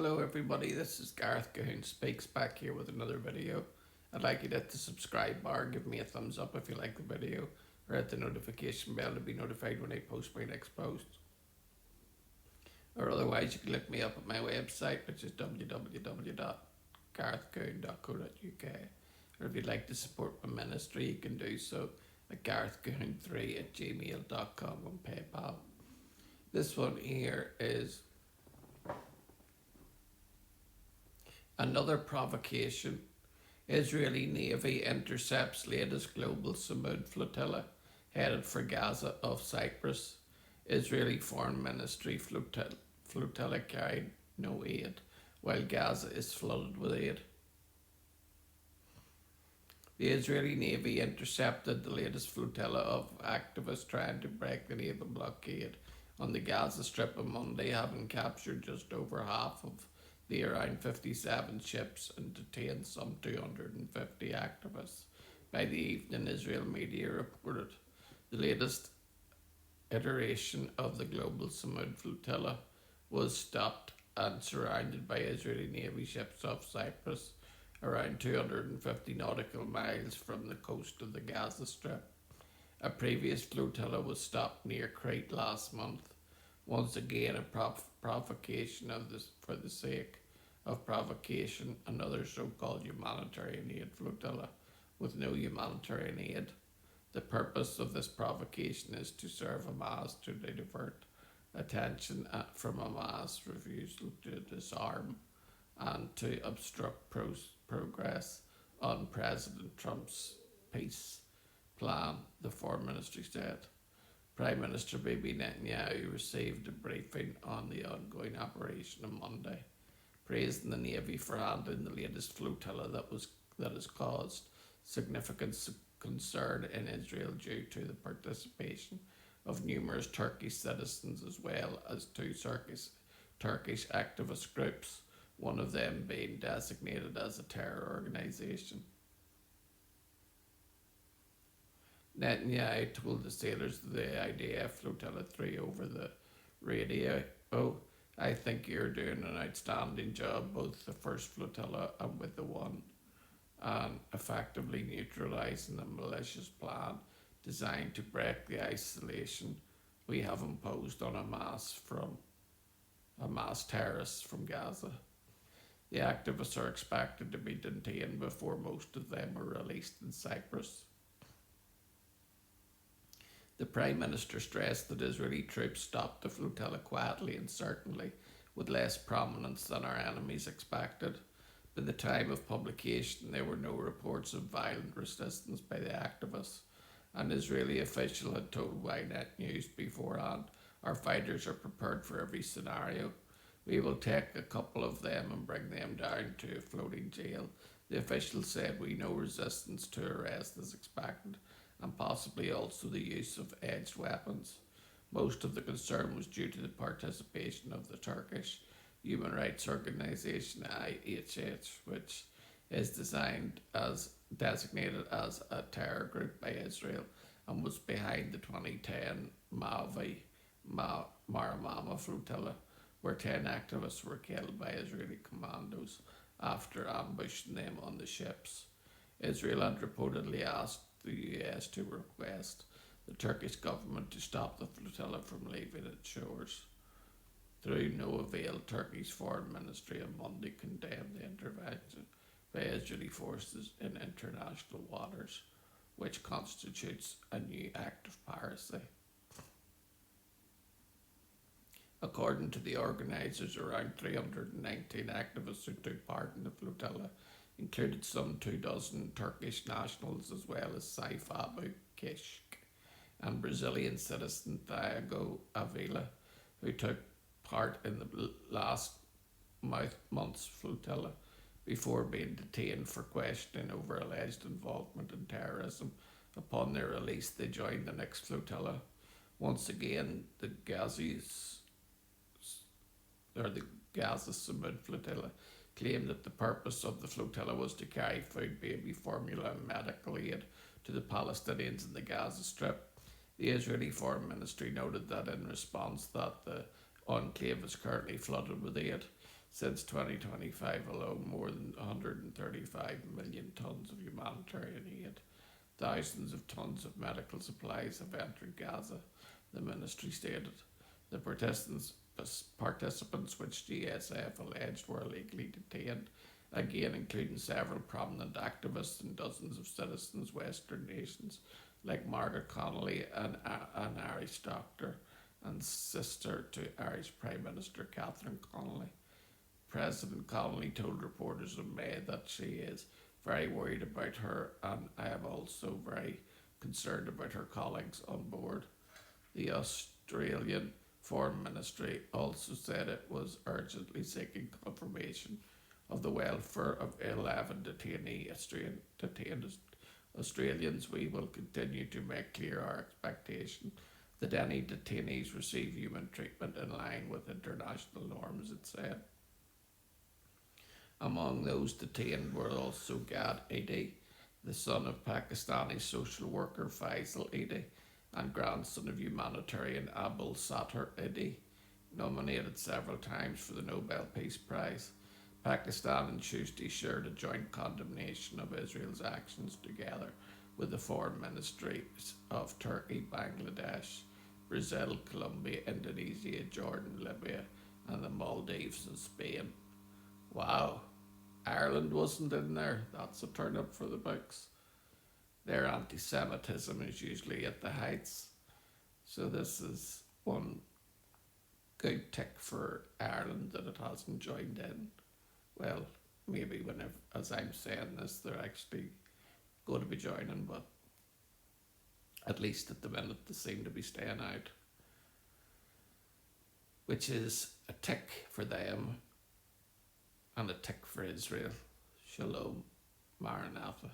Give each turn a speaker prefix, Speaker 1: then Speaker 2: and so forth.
Speaker 1: Hello everybody, this is Gareth Cahoon Speaks back here with another video. I'd like you to hit the subscribe bar, give me a thumbs up if you like the video, or hit the notification bell to be notified when I post my next post. Or otherwise you can look me up at my website, which is www.garethcahoon.co.uk. Or if you'd like to support my ministry, you can do so at garethcahoon3@gmail.com on PayPal. This one here is another provocation. Israeli Navy intercepts latest global Sumud flotilla headed for Gaza off Cyprus. Israeli Foreign Ministry flotilla carried no aid, while Gaza is flooded with aid. The Israeli Navy intercepted the latest flotilla of activists trying to break the naval blockade on the Gaza Strip on Monday, having captured just over half of the around 57 ships and detained some 250 activists. By the evening, Israel media reported the latest iteration of the global Sumud flotilla was stopped and surrounded by Israeli Navy ships off Cyprus, around 250 nautical miles from the coast of the Gaza Strip. A previous flotilla was stopped near Crete last month. Once again, a provocation for the sake of provocation, another so-called humanitarian aid flotilla with no humanitarian aid. The purpose of this provocation is to serve Hamas to divert attention from Hamas' refusal to disarm and to obstruct progress on President Trump's peace plan, the Foreign Ministry said. Prime Minister Bibi Netanyahu received a briefing on the ongoing operation on Monday, praising the Navy for handling the latest flotilla that has caused significant concern in Israel due to the participation of numerous Turkish citizens as well as two Turkish activist groups, one of them being designated as a terror organisation. Netanyahu told the sailors of the IDF Flotilla 3 over the radio, "Oh, I think you're doing an outstanding job, both the first flotilla and with the one, and effectively neutralising the malicious plan designed to break the isolation we have imposed on Hamas terrorists from Gaza. The activists are expected to be detained before most of them are released in Cyprus." The Prime Minister stressed that Israeli troops stopped the flotilla quietly and certainly with less prominence than our enemies expected. By the time of publication, there were no reports of violent resistance by the activists. An Israeli official had told Ynet News beforehand, "Our fighters are prepared for every scenario. We will take a couple of them and bring them down to a floating jail." The official said, "We know resistance to arrest is expected, and possibly also the use of edged weapons." Most of the concern was due to the participation of the Turkish human rights organisation IHH, which is designated as a terror group by Israel and was behind the 2010 Maramama flotilla, where 10 activists were killed by Israeli commandos after ambushing them on the ships. Israel had reportedly asked the US to request the Turkish government to stop the flotilla from leaving its shores. Through no avail, Turkey's foreign ministry on Monday condemned the intervention by Israeli forces in international waters, which constitutes a new act of piracy. According to the organisers, around 319 activists who took part in the flotilla included some 24 Turkish nationals as well as Saif Abu Kishk and Brazilian citizen Thiago Avila, who took part in the last month's flotilla before being detained for questioning over alleged involvement in terrorism. Upon their release, they joined the next flotilla. Once again, the Gaza Sumud flotilla claimed that the purpose of the flotilla was to carry food, baby formula and medical aid to the Palestinians in the Gaza Strip. The Israeli Foreign Ministry noted that in response that the enclave is currently flooded with aid. Since 2025 alone, more than 135 million tons of humanitarian aid, thousands of tons of medical supplies have entered Gaza, the ministry stated. The participants which GSF alleged were illegally detained, again including several prominent activists and dozens of citizens Western nations like Margaret Connolly, an Irish doctor and sister to Irish Prime Minister Catherine Connolly. President Connolly told reporters in May that she is very worried about her, and I am also very concerned about her colleagues on board. The Australian Foreign Ministry also said it was urgently seeking confirmation of the welfare of 11 detained Australians. We will continue to make clear our expectation that any detainees receive human treatment in line with international norms, it said. Among those detained were also Gad Idi, the son of Pakistani social worker Faisal Idi, and grandson of humanitarian Abul Sattar Idi, nominated several times for the Nobel Peace Prize. Pakistan and Tuesday shared a joint condemnation of Israel's actions together with the foreign ministries of Turkey, Bangladesh, Brazil, Colombia, Indonesia, Jordan, Libya, and the Maldives and Spain. Wow, Ireland wasn't in there. That's a turn up for the books. Their anti-Semitism is usually at the heights. So this is one good tick for Ireland that it hasn't joined in. Well, maybe whenever, as I'm saying this, they're actually going to be joining, but at least at the minute they seem to be staying out, which is a tick for them and a tick for Israel. Shalom, Maranatha.